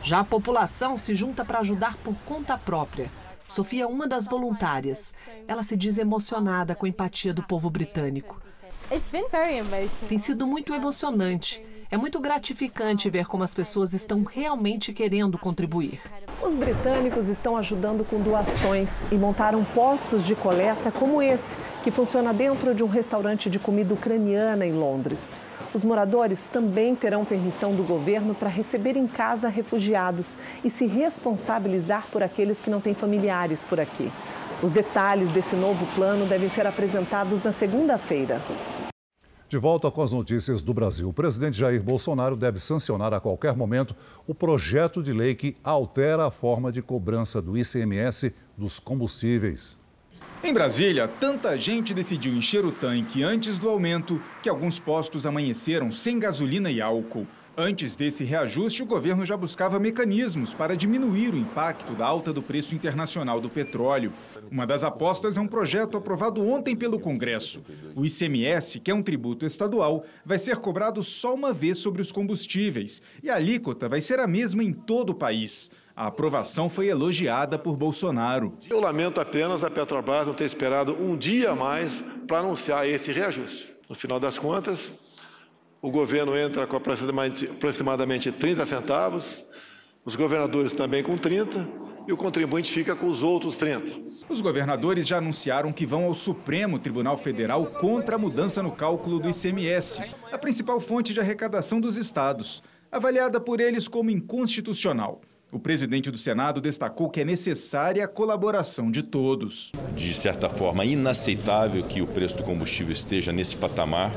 Já a população se junta para ajudar por conta própria. Sofia é uma das voluntárias. Ela se diz emocionada com a empatia do povo britânico. Tem sido muito emocionante. É muito gratificante ver como as pessoas estão realmente querendo contribuir. Os britânicos estão ajudando com doações e montaram postos de coleta como esse, que funciona dentro de um restaurante de comida ucraniana em Londres. Os moradores também terão permissão do governo para receber em casa refugiados e se responsabilizar por aqueles que não têm familiares por aqui. Os detalhes desse novo plano devem ser apresentados na segunda-feira. De volta com as notícias do Brasil. O presidente Jair Bolsonaro deve sancionar a qualquer momento o projeto de lei que altera a forma de cobrança do ICMS dos combustíveis. Em Brasília, tanta gente decidiu encher o tanque antes do aumento que alguns postos amanheceram sem gasolina e álcool. Antes desse reajuste, o governo já buscava mecanismos para diminuir o impacto da alta do preço internacional do petróleo. Uma das apostas é um projeto aprovado ontem pelo Congresso. O ICMS, que é um tributo estadual, vai ser cobrado só uma vez sobre os combustíveis e a alíquota vai ser a mesma em todo o país. A aprovação foi elogiada por Bolsonaro. Eu lamento apenas a Petrobras não ter esperado um dia a mais para anunciar esse reajuste. No final das contas, o governo entra com aproximadamente 30 centavos, os governadores também com 30 e o contribuinte fica com os outros 30. Os governadores já anunciaram que vão ao Supremo Tribunal Federal contra a mudança no cálculo do ICMS, a principal fonte de arrecadação dos estados, avaliada por eles como inconstitucional. O presidente do Senado destacou que é necessária a colaboração de todos. De certa forma, inaceitável que o preço do combustível esteja nesse patamar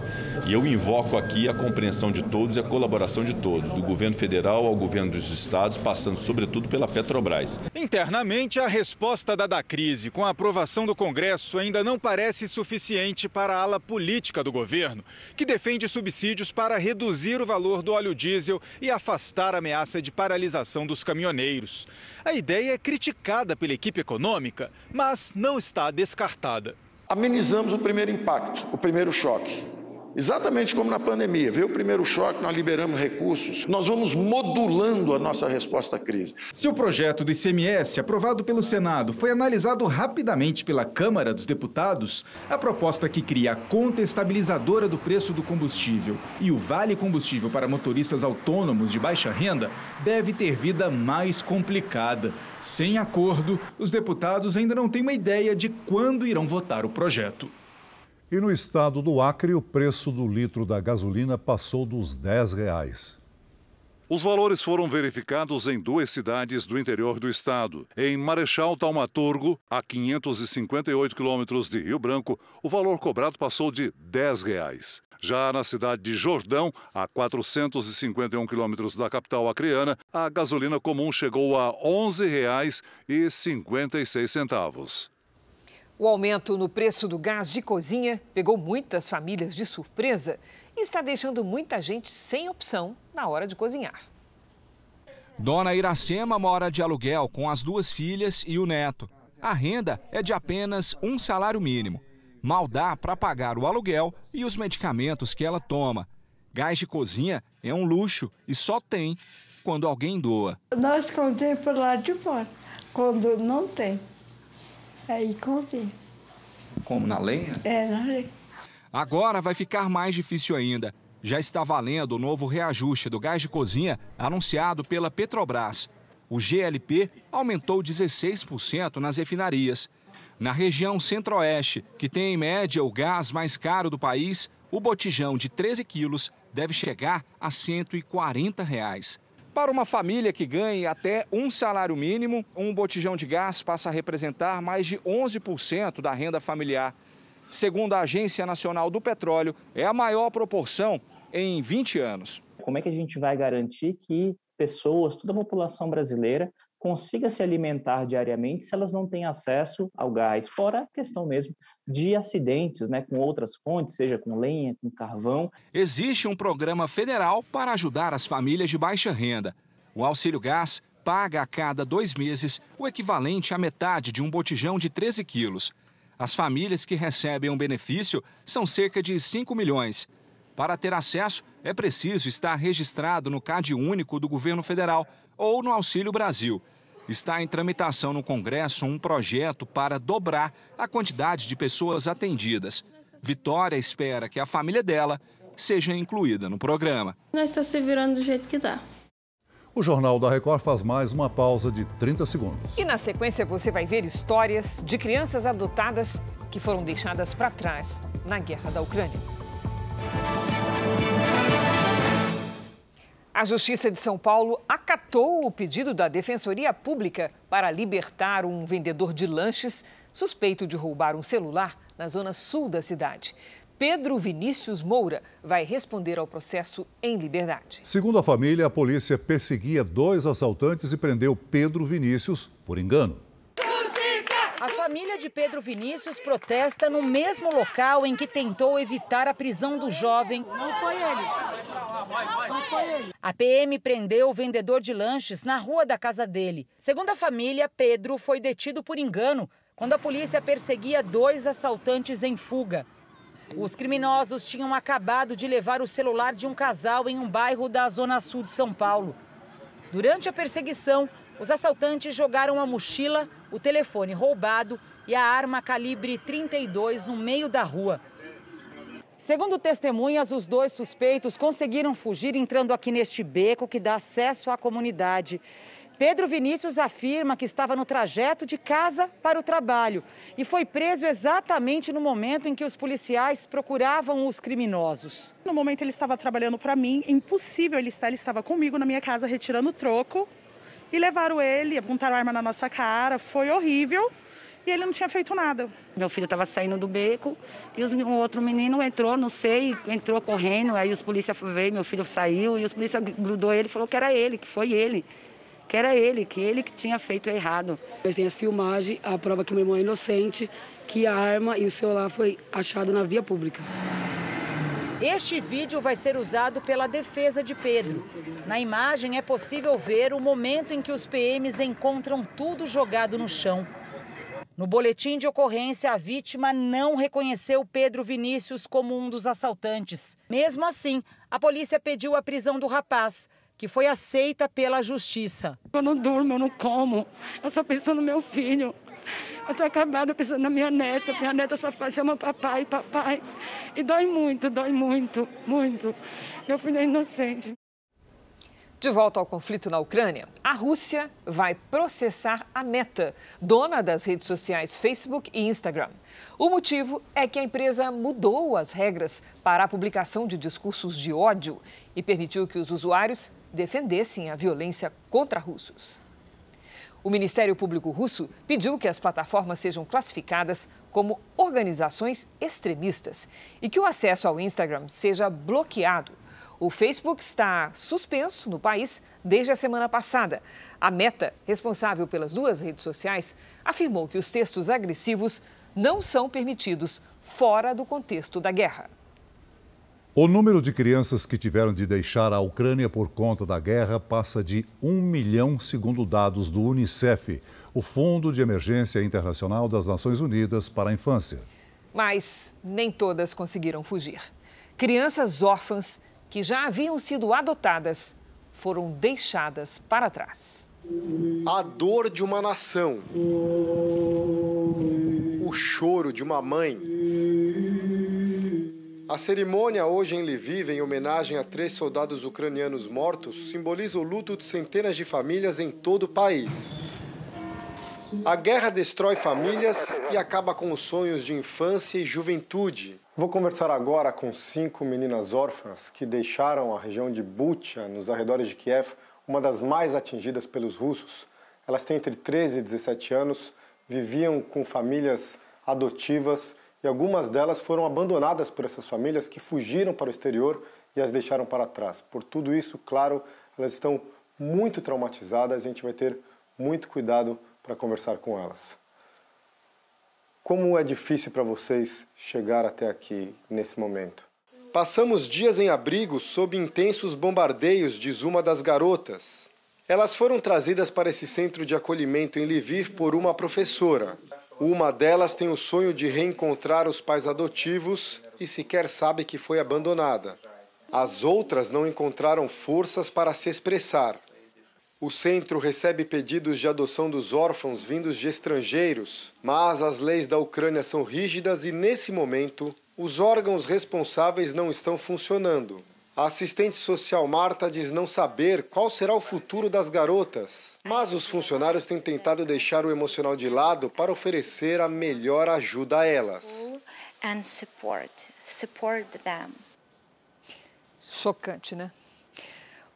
e eu invoco aqui a compreensão de todos e a colaboração de todos, do governo federal ao governo dos estados, passando sobretudo pela Petrobras. Internamente, a resposta dada à crise com a aprovação do Congresso ainda não parece suficiente para a ala política do governo, que defende subsídios para reduzir o valor do óleo diesel e afastar a ameaça de paralisação dos caminhoneiros. A ideia é criticada pela equipe econômica, mas não está descartada. Amenizamos o primeiro impacto, o primeiro choque. Exatamente como na pandemia, veio o primeiro choque, nós liberamos recursos, nós vamos modulando a nossa resposta à crise. Se o projeto do ICMS, aprovado pelo Senado, foi analisado rapidamente pela Câmara dos Deputados, a proposta que cria a conta estabilizadora do preço do combustível e o vale combustível para motoristas autônomos de baixa renda deve ter vida mais complicada. Sem acordo, os deputados ainda não têm uma ideia de quando irão votar o projeto. E no estado do Acre, o preço do litro da gasolina passou dos R$10. Os valores foram verificados em 2 cidades do interior do estado. Em Marechal Taumaturgo, a 558 quilômetros de Rio Branco, o valor cobrado passou de R$10. Já na cidade de Jordão, a 451 quilômetros da capital acreana, a gasolina comum chegou a R$11,56. O aumento no preço do gás de cozinha pegou muitas famílias de surpresa e está deixando muita gente sem opção na hora de cozinhar. Dona Iracema mora de aluguel com as 2 filhas e o neto. A renda é de apenas um salário mínimo. Mal dá para pagar o aluguel e os medicamentos que ela toma. Gás de cozinha é um luxo e só tem quando alguém doa. Nós contemos por lá de fora, quando não tem. Aí contém. Como na lenha? É, na lenha. Agora vai ficar mais difícil ainda. Já está valendo o novo reajuste do gás de cozinha anunciado pela Petrobras. O GLP aumentou 16% nas refinarias. Na região centro-oeste, que tem em média o gás mais caro do país, o botijão de 13 quilos deve chegar a R$ 140. Para uma família que ganhe até um salário mínimo, um botijão de gás passa a representar mais de 11% da renda familiar. Segundo a Agência Nacional do Petróleo, é a maior proporção em 20 anos. Como é que a gente vai garantir que pessoas, toda a população brasileira, consiga se alimentar diariamente se elas não têm acesso ao gás? Fora a questão mesmo de acidentes, né, com outras fontes, seja com lenha, com carvão. Existe um programa federal para ajudar as famílias de baixa renda. O Auxílio Gás paga a cada 2 meses o equivalente à metade de um botijão de 13 quilos. As famílias que recebem um benefício são cerca de 5 milhões. Para ter acesso, é preciso estar registrado no CAD único do governo federal ou no Auxílio Brasil. Está em tramitação no Congresso um projeto para dobrar a quantidade de pessoas atendidas. Vitória espera que a família dela seja incluída no programa. Nós estamos se virando do jeito que dá. O Jornal da Record faz mais uma pausa de 30 segundos. E na sequência você vai ver histórias de crianças adotadas que foram deixadas para trás na guerra da Ucrânia. A Justiça de São Paulo acatou o pedido da Defensoria Pública para libertar um vendedor de lanches suspeito de roubar um celular na zona sul da cidade. Pedro Vinícius Moura vai responder ao processo em liberdade. Segundo a família, a polícia perseguia 2 assaltantes e prendeu Pedro Vinícius por engano. A família de Pedro Vinícius protesta no mesmo local em que tentou evitar a prisão do jovem. Não foi ele. Não foi ele. A PM prendeu o vendedor de lanches na rua da casa dele. Segundo a família, Pedro foi detido por engano quando a polícia perseguia 2 assaltantes em fuga. Os criminosos tinham acabado de levar o celular de um casal em um bairro da zona sul de São Paulo. Durante a perseguição, os assaltantes jogaram a mochila, o telefone roubado e a arma calibre 32 no meio da rua. Segundo testemunhas, os 2 suspeitos conseguiram fugir entrando aqui neste beco que dá acesso à comunidade. Pedro Vinícius afirma que estava no trajeto de casa para o trabalho e foi preso exatamente no momento em que os policiais procuravam os criminosos. No momento ele estava trabalhando para mim, impossível ele estava comigo na minha casa retirando o troco e levaram ele, apontaram a arma na nossa cara, foi horrível e ele não tinha feito nada. Meu filho estava saindo do beco e o outro menino entrou, não sei, entrou correndo, aí os polícias veio, meu filho saiu e os polícias grudou ele e falou que era ele, que foi ele. Que era ele que tinha feito errado. Nós temos as filmagens, a prova que meu irmão é inocente, que a arma e o celular foi achado na via pública. Este vídeo vai ser usado pela defesa de Pedro. Na imagem é possível ver o momento em que os PMs encontram tudo jogado no chão. No boletim de ocorrência, a vítima não reconheceu Pedro Vinícius como um dos assaltantes. Mesmo assim, a polícia pediu a prisão do rapaz, que foi aceita pela justiça. Eu não durmo, eu não como, eu só penso no meu filho. Eu tô acabada pensando na minha neta só chama papai, papai. E dói muito, muito. Meu filho é inocente. De volta ao conflito na Ucrânia, a Rússia vai processar a Meta, dona das redes sociais Facebook e Instagram. O motivo é que a empresa mudou as regras para a publicação de discursos de ódio e permitiu que os usuários defendessem a violência contra russos. O Ministério Público russo pediu que as plataformas sejam classificadas como organizações extremistas e que o acesso ao Instagram seja bloqueado. O Facebook está suspenso no país desde a semana passada. A Meta, responsável pelas 2 redes sociais, afirmou que os textos agressivos não são permitidos fora do contexto da guerra. O número de crianças que tiveram de deixar a Ucrânia por conta da guerra passa de 1 milhão, segundo dados do Unicef, o Fundo de Emergência Internacional das Nações Unidas para a Infância. Mas nem todas conseguiram fugir. Crianças órfãs que já haviam sido adotadas foram deixadas para trás. A dor de uma nação, o choro de uma mãe. A cerimônia hoje em Lviv, em homenagem a 3 soldados ucranianos mortos, simboliza o luto de centenas de famílias em todo o país. A guerra destrói famílias e acaba com os sonhos de infância e juventude. Vou conversar agora com 5 meninas órfãs que deixaram a região de Bucha, nos arredores de Kiev, uma das mais atingidas pelos russos. Elas têm entre 13 e 17 anos, viviam com famílias adotivas e algumas delas foram abandonadas por essas famílias que fugiram para o exterior e as deixaram para trás. Por tudo isso, claro, elas estão muito traumatizadas e a gente vai ter muito cuidado para conversar com elas. Como é difícil para vocês chegar até aqui nesse momento? Passamos dias em abrigo sob intensos bombardeios, diz uma das garotas. Elas foram trazidas para esse centro de acolhimento em Lviv por uma professora. Uma delas tem o sonho de reencontrar os pais adotivos e sequer sabe que foi abandonada. As outras não encontraram forças para se expressar. O centro recebe pedidos de adoção dos órfãos vindos de estrangeiros, mas as leis da Ucrânia são rígidas e, nesse momento, os órgãos responsáveis não estão funcionando. A assistente social Marta diz não saber qual será o futuro das garotas, mas os funcionários têm tentado deixar o emocional de lado para oferecer a melhor ajuda a elas. Chocante, né?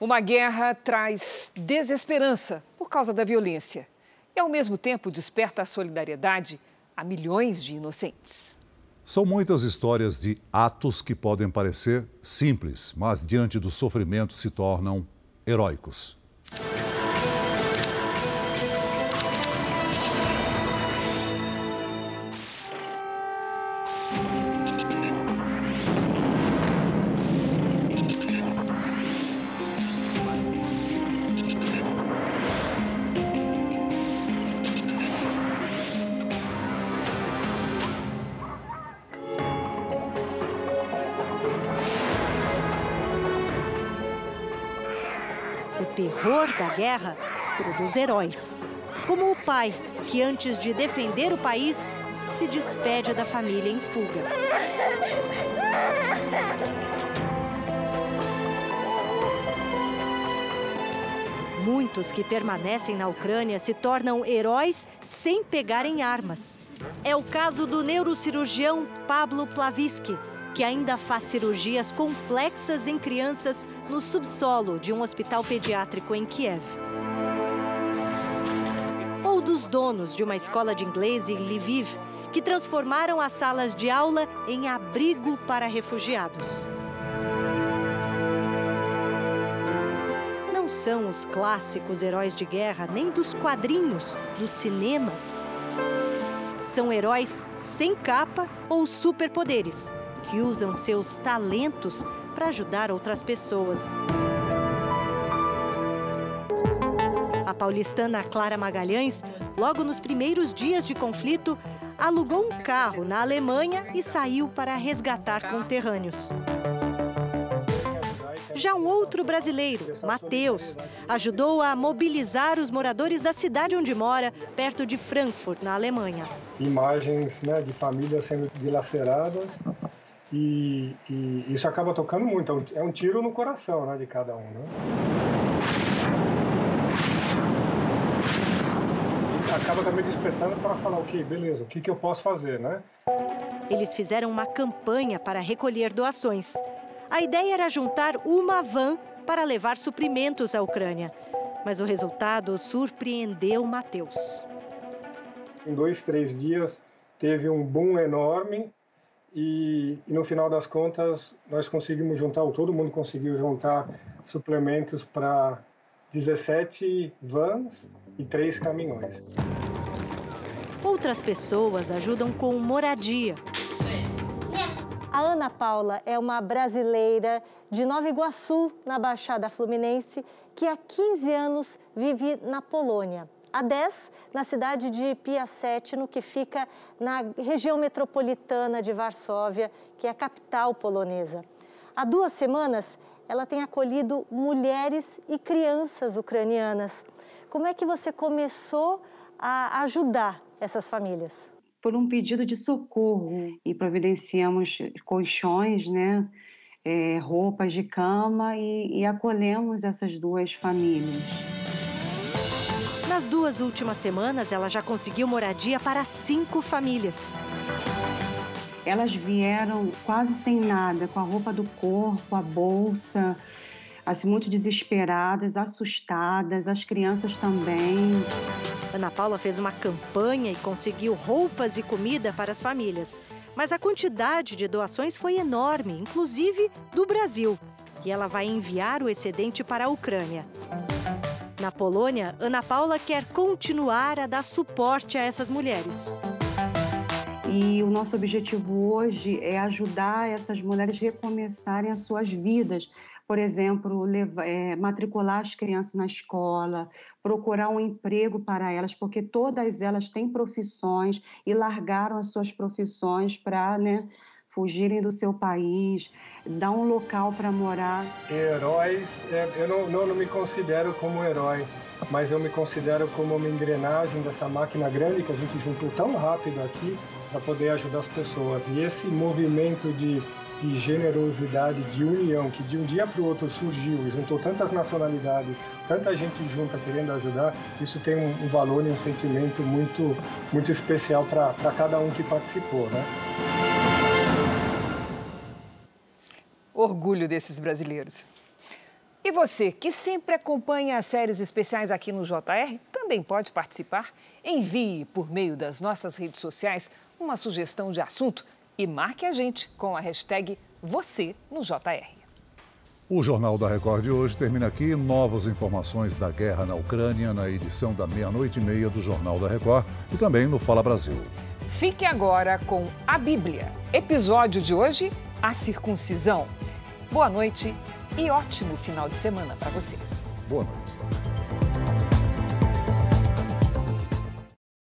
Uma guerra traz desesperança por causa da violência e, ao mesmo tempo, desperta a solidariedade a milhões de inocentes. São muitas histórias de atos que podem parecer simples, mas diante do sofrimento se tornam heróicos. O terror da guerra produz heróis, como o pai, que antes de defender o país, se despede da família em fuga. Muitos que permanecem na Ucrânia se tornam heróis sem pegarem armas. É o caso do neurocirurgião Pablo Plavisky, que ainda faz cirurgias complexas em crianças no subsolo de um hospital pediátrico em Kiev. Ou dos donos de uma escola de inglês em Lviv, que transformaram as salas de aula em abrigo para refugiados. Não são os clássicos heróis de guerra, nem dos quadrinhos, do cinema. São heróis sem capa ou superpoderes, que usam seus talentos para ajudar outras pessoas. A paulistana Clara Magalhães, logo nos primeiros dias de conflito, alugou um carro na Alemanha e saiu para resgatar conterrâneos. Já um outro brasileiro, Matheus, ajudou a mobilizar os moradores da cidade onde mora, perto de Frankfurt, na Alemanha. Imagens, de famílias sendo dilaceradas. E isso acaba tocando muito, é um tiro no coração, de cada um. E acaba também despertando para falar, ok, beleza, o que eu posso fazer, Eles fizeram uma campanha para recolher doações. A ideia era juntar uma van para levar suprimentos à Ucrânia. Mas o resultado surpreendeu Matheus. Em 2, 3 dias teve um boom enorme. E no final das contas, nós conseguimos juntar, ou todo mundo conseguiu juntar suplementos para 17 vans e 3 caminhões. Outras pessoas ajudam com moradia. A Ana Paula é uma brasileira de Nova Iguaçu, na Baixada Fluminense, que há 15 anos vive na Polônia. Há 10 na cidade de Piasecno, que fica na região metropolitana de Varsóvia, que é a capital polonesa. Há 2 semanas, ela tem acolhido mulheres e crianças ucranianas. Como é que você começou a ajudar essas famílias? Por um pedido de socorro, e providenciamos colchões, né, roupas de cama e acolhemos essas 2 famílias. Nas 2 últimas semanas, ela já conseguiu moradia para 5 famílias. Elas vieram quase sem nada, com a roupa do corpo, a bolsa, assim, muito desesperadas, assustadas, as crianças também. Ana Paula fez uma campanha e conseguiu roupas e comida para as famílias. Mas a quantidade de doações foi enorme, inclusive do Brasil. E ela vai enviar o excedente para a Ucrânia. Na Polônia, Ana Paula quer continuar a dar suporte a essas mulheres. E o nosso objetivo hoje é ajudar essas mulheres a recomeçarem as suas vidas. Por exemplo, matricular as crianças na escola, procurar um emprego para elas, porque todas elas têm profissões e largaram as suas profissões para, né, fugirem do seu país, dar um local para morar. Heróis, eu não me considero como herói, mas eu me considero como uma engrenagem dessa máquina grande que a gente juntou tão rápido aqui para poder ajudar as pessoas. E esse movimento de generosidade, de união, que de um dia para o outro surgiu e juntou tantas nacionalidades, tanta gente junta querendo ajudar, isso tem um valor e um sentimento muito, muito especial para cada um que participou, né? Orgulho desses brasileiros. E você, que sempre acompanha as séries especiais aqui no JR, também pode participar? Envie por meio das nossas redes sociais uma sugestão de assunto e marque a gente com a hashtag #VocêNoJR. O Jornal da Record de hoje termina aqui. Novas informações da guerra na Ucrânia na edição da 00:30 do Jornal da Record e também no Fala Brasil. Fique agora com a Bíblia. Episódio de hoje, a circuncisão. Boa noite e ótimo final de semana para você. Boa noite.